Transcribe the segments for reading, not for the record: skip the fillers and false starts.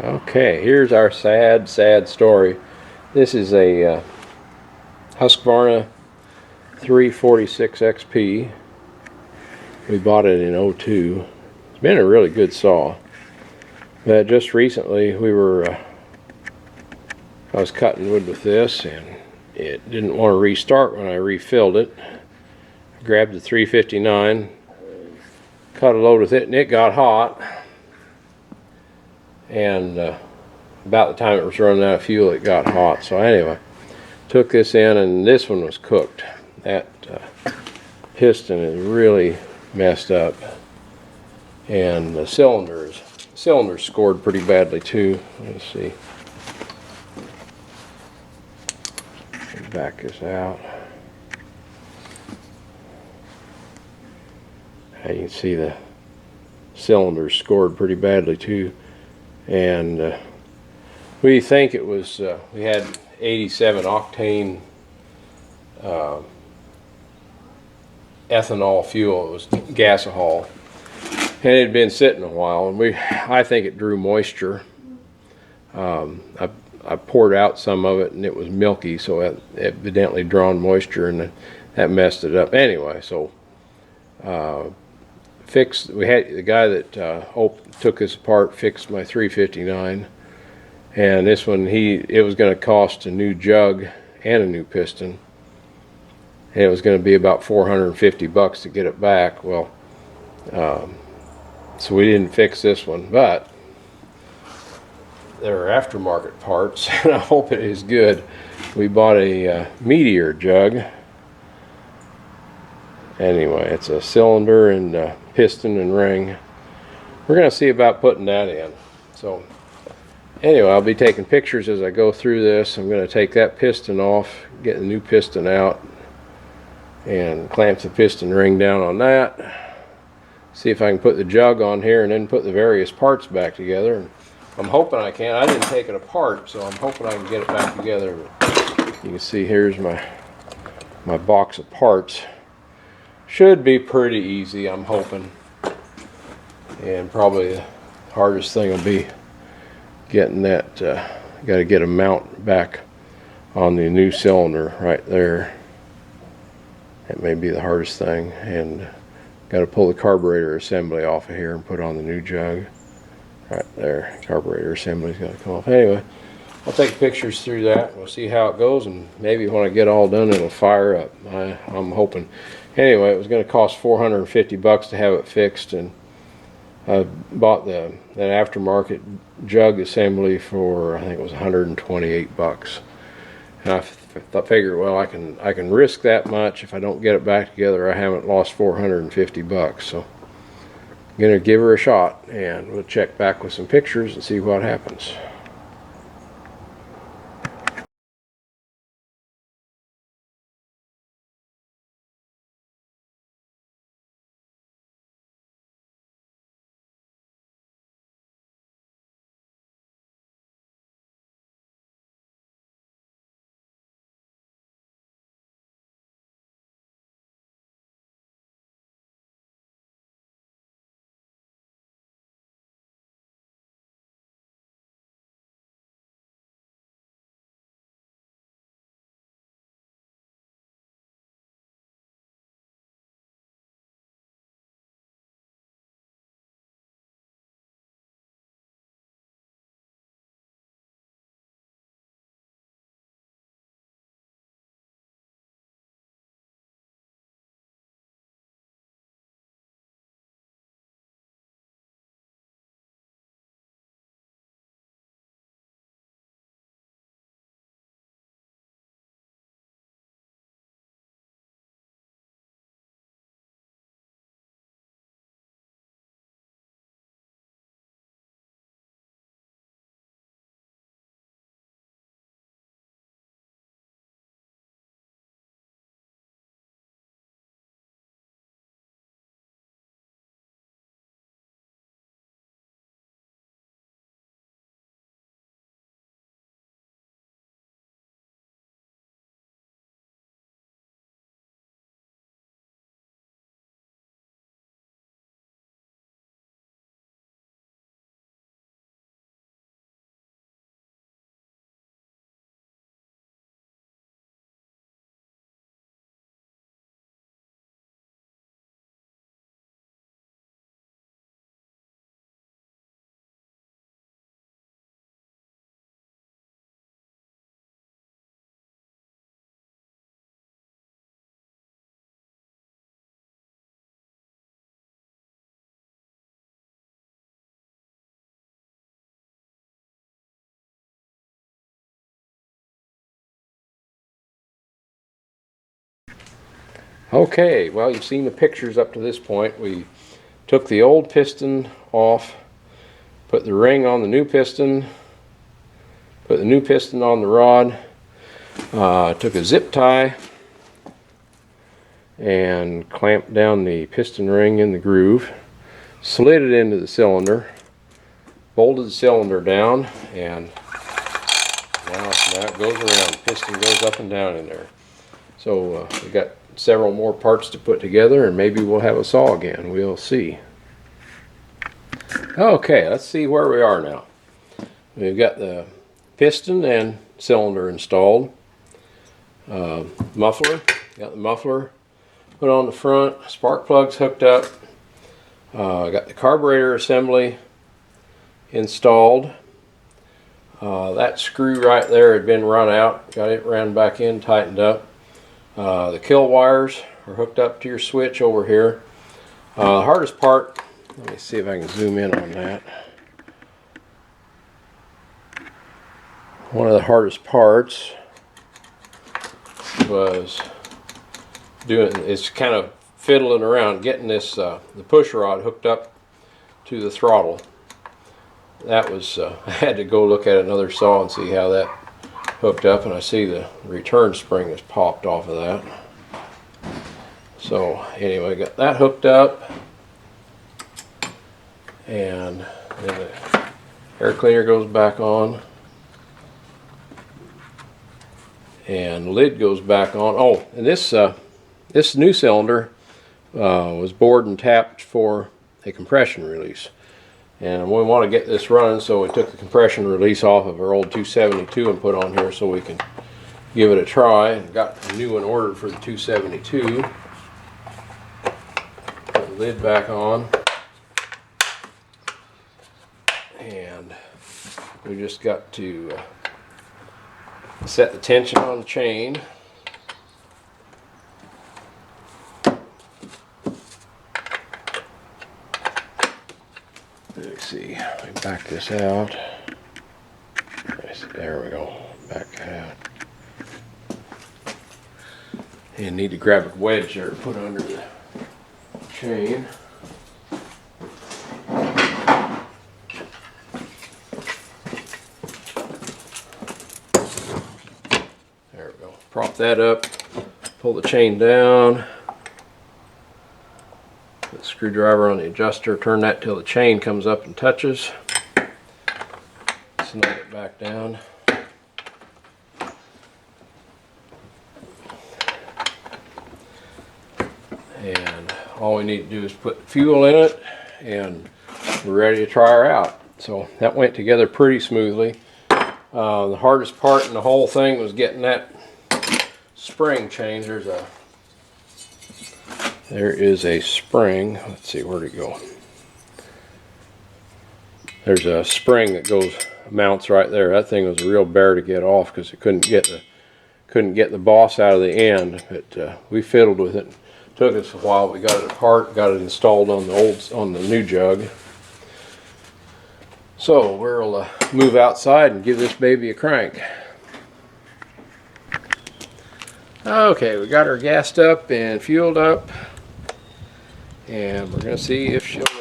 Okay, here's our sad story. This is a Husqvarna 346 XP. We bought it in '02. It's been a really good saw. But just recently I was cutting wood with this and it didn't want to restart when I refilled it. I grabbed the 359, cut a load with it, and it got hot. And about the time it was running out of fuel, it got hot. So anyway, took this in, and this one was cooked. That piston is really messed up, and the cylinders scored pretty badly too. Let's see. Back this out. You can see the cylinders scored pretty badly too. And we think it was, we had 87 octane ethanol fuel. It was gasohol, and it had been sitting a while, and I think it drew moisture. I poured out some of it and it was milky, so it evidently drawn moisture, and that messed it up. Anyway, so we had the guy that took this apart, fixed my 359, and this one it was going to cost a new jug and a new piston, and it was going to be about $450 to get it back. Well, so we didn't fix this one, but there are aftermarket parts, and I hope it is good. We bought a Meteor jug. Anyway, it's a cylinder and piston and ring. We're going to see about putting that in. So anyway, I'll be taking pictures as I go through this. I'm going to take that piston off, get the new piston out, and clamp the piston ring down on that. See if I can put the jug on here and then put the various parts back together. And I'm hoping I can. I didn't take it apart, so I'm hoping I can get it back together. But you can see here's my box of parts. Should be pretty easy, I'm hoping. And probably the hardest thing will be getting that, got to get a mount back on the new cylinder right there. That may be the hardest thing. And got to pull the carburetor assembly off of here and put on the new jug. Right there, carburetor assembly's got to come off. Anyway, I'll take pictures through that. We'll see how it goes, and maybe when I get all done, it'll fire up. I'm hoping. Anyway, it was going to cost $450 to have it fixed, and I bought that aftermarket jug assembly for, I think it was $128. And I figured, well, I can risk that much. If I don't get it back together, I haven't lost $450. So I'm gonna give her a shot, and we'll check back with some pictures and see what happens. Okay, well, you've seen the pictures up to this point. We took the old piston off, put the ring on the new piston, put the new piston on the rod, took a zip tie and clamped down the piston ring in the groove, slid it into the cylinder, bolted the cylinder down, and now it goes around. The piston goes up and down in there. So we got several more parts to put together, and maybe we'll have a saw again. We'll see. Okay, let's see where we are now. We've got the piston and cylinder installed. Muffler, got the muffler put on the front, spark plugs hooked up, got the carburetor assembly installed. That screw right there had been run out, got it ran back in, tightened up. The kill wires are hooked up to your switch over here. The hardest part, let me see if I can zoom in on that. One of the hardest parts was it's kind of fiddling around getting this the push rod hooked up to the throttle. That was I had to go look at another saw and see how that hooked up, and I see the return spring has popped off of that. So anyway, got that hooked up, and then the air cleaner goes back on, and the lid goes back on. Oh, and this new cylinder was bored and tapped for a compression release, and we want to get this running, so we took the compression release off of our old 272 and put on here so we can give it a try, and got a new one ordered for the 272. Put the lid back on, and we just got to set the tension on the chain. Let's see, let me back this out. There we go, back that out. And need to grab a wedge there to put under the chain. There we go. Prop that up, pull the chain down. Put the screwdriver on the adjuster, turn that till the chain comes up and touches. Snug it back down. And all we need to do is put fuel in it, and we're ready to try her out. So that went together pretty smoothly. The hardest part in the whole thing was getting that spring changed. There is a spring. Let's see, where'd it go? There's a spring that mounts right there. That thing was a real bear to get off because it couldn't get the boss out of the end. But we fiddled with it. Took us a while. We got it apart, got it installed on the new jug. So we'll move outside and give this baby a crank. Okay, we got her gassed up and fueled up, and we're going to see if she'll run.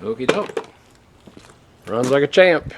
Okie doke. Runs like a champ.